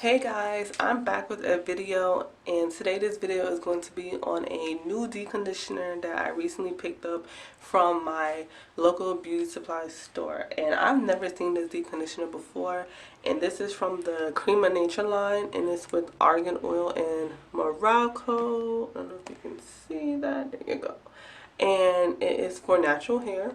Hey guys, I'm back with a video, and today this video is going to be on a new deconditioner that I recently picked up from my local beauty supply store. And I've never seen this deconditioner before, and this is from the Creme of Nature line, and it's with argan oil in Morocco. I don't know if you can see that. There you go. And it is for natural hair.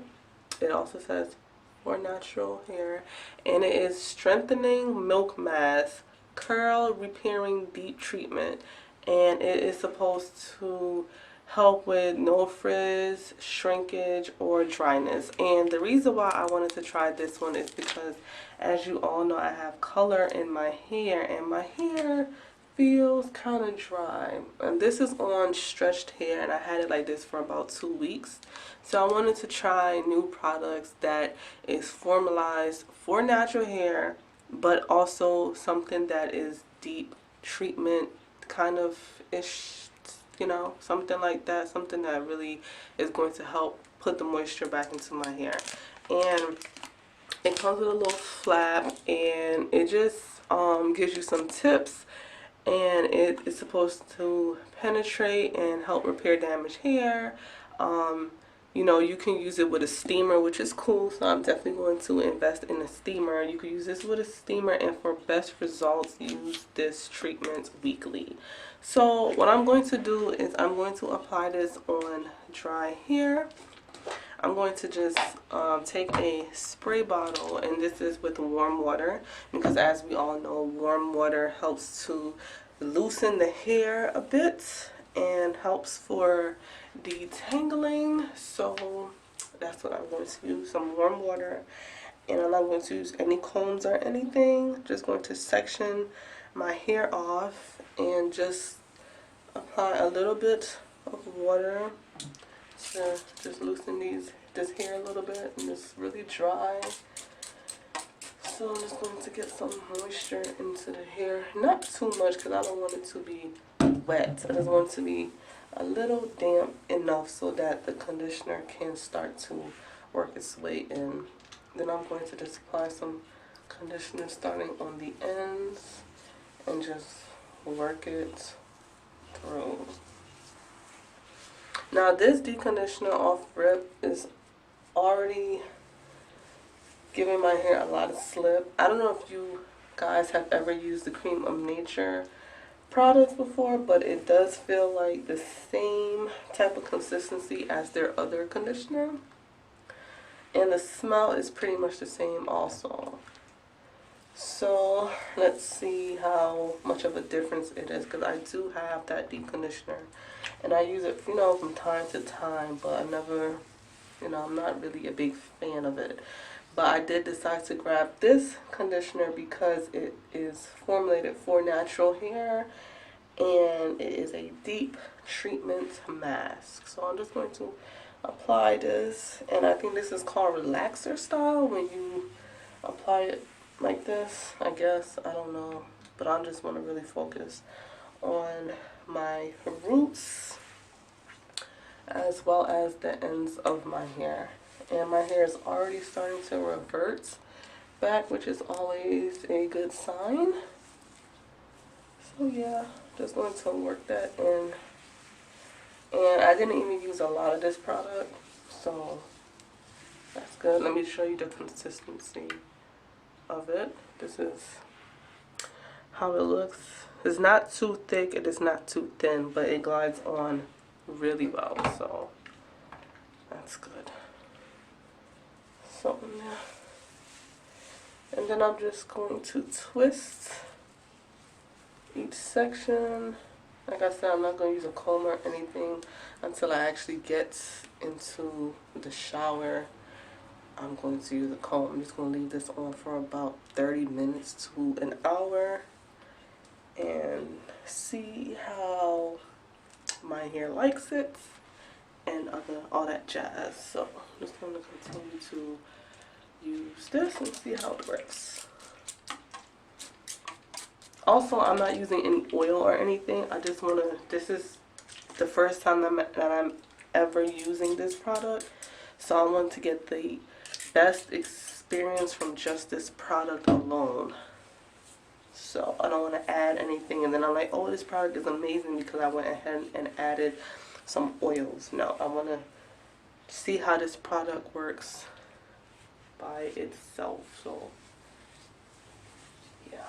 It also says for natural hair, and it is strengthening milk mask curl repairing deep treatment, and it is supposed to help with no frizz, shrinkage, or dryness. And the reason why I wanted to try this one is because, as you all know, I have color in my hair, and my hair feels kind of dry. And this is on stretched hair, and I had it like this for about 2 weeks. So I wanted to try new products that is formalized for natural hair, but also something that is deep treatment kind of ish, you know, something like that, something that really is going to help put the moisture back into my hair. And it comes with a little flap, and it just gives you some tips, and it is supposed to penetrate and help repair damaged hair. You know, you can use it with a steamer, which is cool, so I'm definitely going to invest in a steamer. You can use this with a steamer, and for best results, use this treatment weekly. So what I'm going to do is I'm going to apply this on dry hair. I'm going to just take a spray bottle, and this is with warm water, because as we all know, warm water helps to loosen the hair a bit and helps for detangling. So that's what I'm going to use, some warm water, and I'm not going to use any combs or anything. Just going to section my hair off and just apply a little bit of water to just loosen this hair a little bit, and it's really dry. So I'm just going to get some moisture into the hair, not too much because I don't want it to be wet. I just want it to be a little damp enough so that the conditioner can start to work its way in. Then I'm going to just apply some conditioner starting on the ends and just work it through. Now this deconditioner off rip is already giving my hair a lot of slip. I don't know if you guys have ever used the Creme of Nature products before, but it does feel like the same type of consistency as their other conditioner, and the smell is pretty much the same also. So let's see how much of a difference it is, because I do have that deep conditioner and I use it, you know, from time to time, but I never, you know, I'm not really a big fan of it. But I did decide to grab this conditioner because it is formulated for natural hair, and it is a deep treatment mask. So I'm just going to apply this, and I think this is called relaxer style when you apply it like this, I guess. I don't know, but I just want to really focus on my roots as well as the ends of my hair. And my hair is already starting to revert back, which is always a good sign. So yeah, just going to work that in. And I didn't even use a lot of this product, so that's good. Let me show you the consistency of it. This is how it looks. It's not too thick, it is not too thin, but it glides on really well, so that's good. So yeah, and then I'm just going to twist each section. Like I said, I'm not going to use a comb or anything until I actually get into the shower. I'm going to use a comb. I'm just going to leave this on for about 30 minutes to an hour and see how my hair likes it and all that jazz. So I'm just going to continue to use this and see how it works. Also, I'm not using any oil or anything. I just want to, this is the first time that I'm ever using this product, so I want to get the best experience from just this product alone. So so I don't want to add anything and then I'm like, oh, this product is amazing because I went ahead and added some oils. No, I want to see how this product works by itself. So yeah.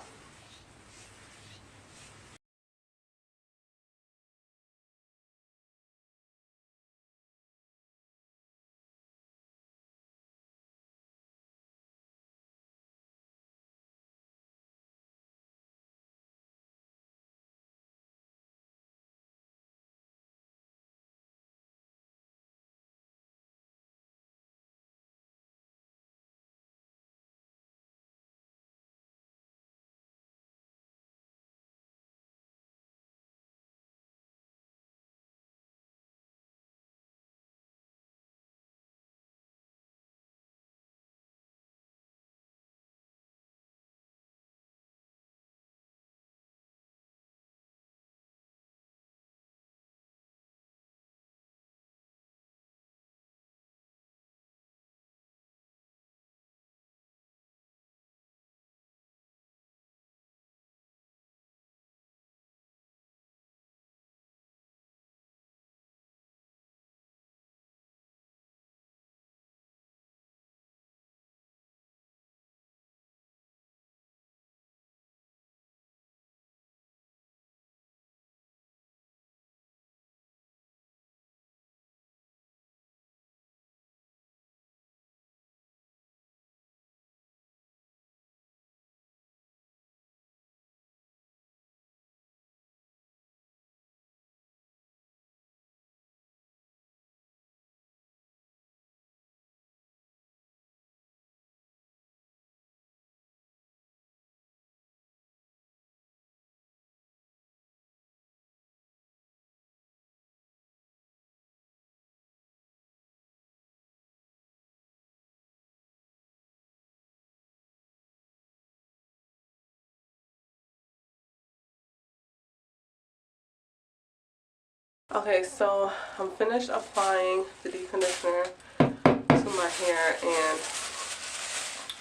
Okay, so I'm finished applying the deep conditioner to my hair, and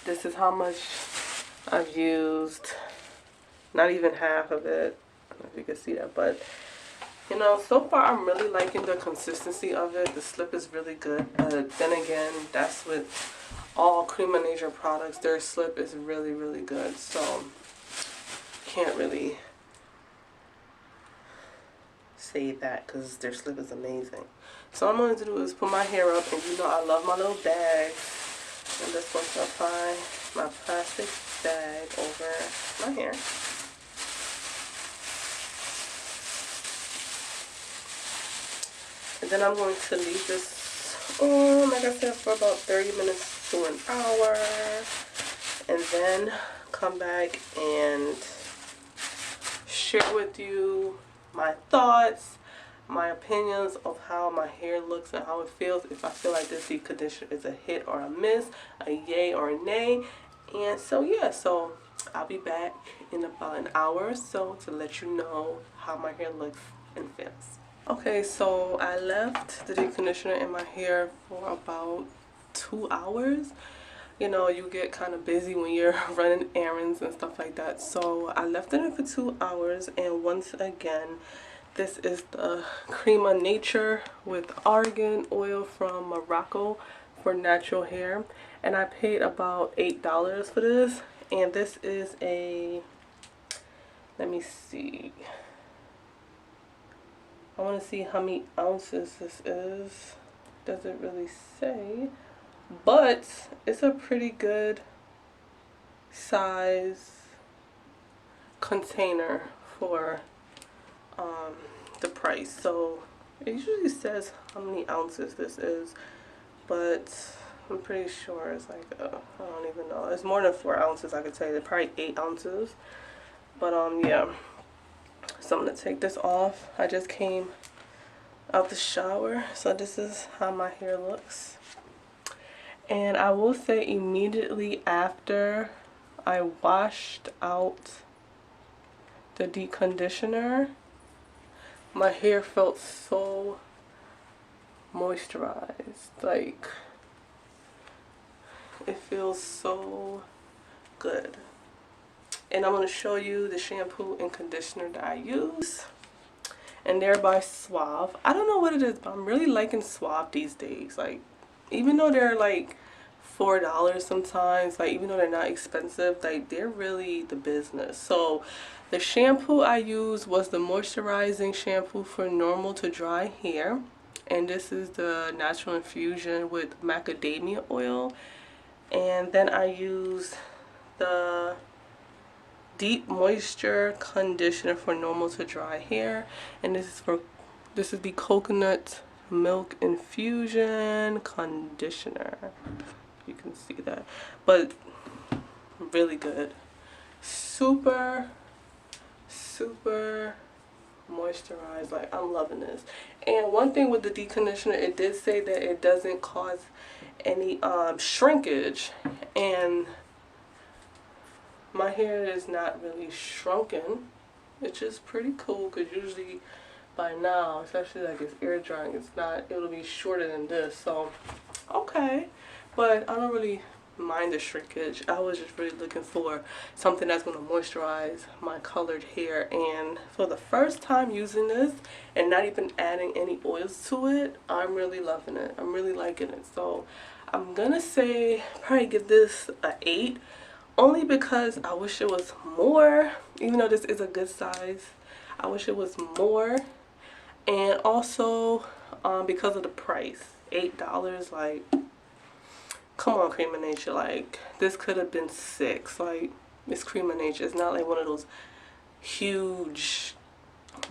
this is how much I've used. Not even half of it. I don't know if you can see that, but you know, so far I'm really liking the consistency of it. The slip is really good. Then again, that's with all Creme of Nature products. Their slip is really, really good. So can't really say that because their slip is amazing. So what I'm going to do is put my hair up, and you know I love my little bag. I'm just going to apply my plastic bag over my hair. And then I'm going to leave this on, like I said, for about 30 minutes to an hour. And then come back and share with you my thoughts, my opinions of how my hair looks and how it feels. If I feel like this deep conditioner is a hit or a miss, a yay or a nay. And so yeah, so I'll be back in about an hour or so to let you know how my hair looks and feels. Okay, so I left the deep conditioner in my hair for about 2 hours. You know, you get kind of busy when you're running errands and stuff like that. So I left it in for 2 hours, and once again, this is the Creme of Nature with Argan oil from Morocco for natural hair. And I paid about $8 for this. And this is a, let me see. I want to see how many ounces this is. Doesn't really say. But it's a pretty good size container for the price. So it usually says how many ounces this is, but I'm pretty sure it's like I don't even know. It's more than 4 ounces. I could tell you. It's probably 8 ounces. But yeah. So I'm gonna take this off. I just came out the shower, so this is how my hair looks. And I will say, immediately after I washed out the deep conditioner, my hair felt so moisturized. Like, it feels so good. and I'm going to show you the shampoo and conditioner that I use. And they're by Suave. I don't know what it is, but I'm really liking Suave these days. Like, even though they're like $4 sometimes, like even though they're not expensive, like they're really the business. So the shampoo I used was the moisturizing shampoo for normal to dry hair, and this is the natural infusion with macadamia oil. And then I used the deep moisture conditioner for normal to dry hair, and this is the coconut milk infusion conditioner. You can see that, but really good, super moisturized. Like, I'm loving this. And one thing with the deep conditioner, it did say that it doesn't cause any shrinkage, and my hair is not really shrunken, which is pretty cool, because usually by now, especially like it's air drying, it'll be shorter than this. So okay, but I don't really mind the shrinkage. I was just really looking for something that's going to moisturize my colored hair, and for the first time using this and not even adding any oils to it, I'm really loving it. I'm really liking it. So I'm gonna say probably give this a 8, only because I wish it was more. Even though this is a good size, I wish it was more. And also because of the price, $8. Like, come on, Creme of Nature. Like, this could have been 6. Like, it's Creme of Nature. It's not like one of those huge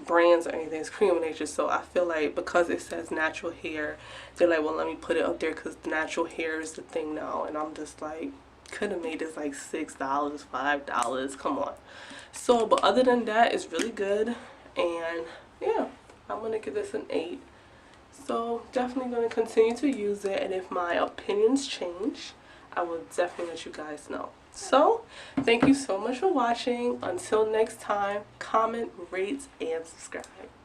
brands or anything. It's Creme of Nature. So I feel like because it says natural hair, they're like, well, let me put it up there because natural hair is the thing now. And I'm just like, could have made this like $6, $5. Come on. So, but other than that, it's really good. And yeah, I'm gonna give this an 8. So definitely going to continue to use it, and if my opinions change, I will definitely let you guys know. So thank you so much for watching. Until next time, comment, rate, and subscribe.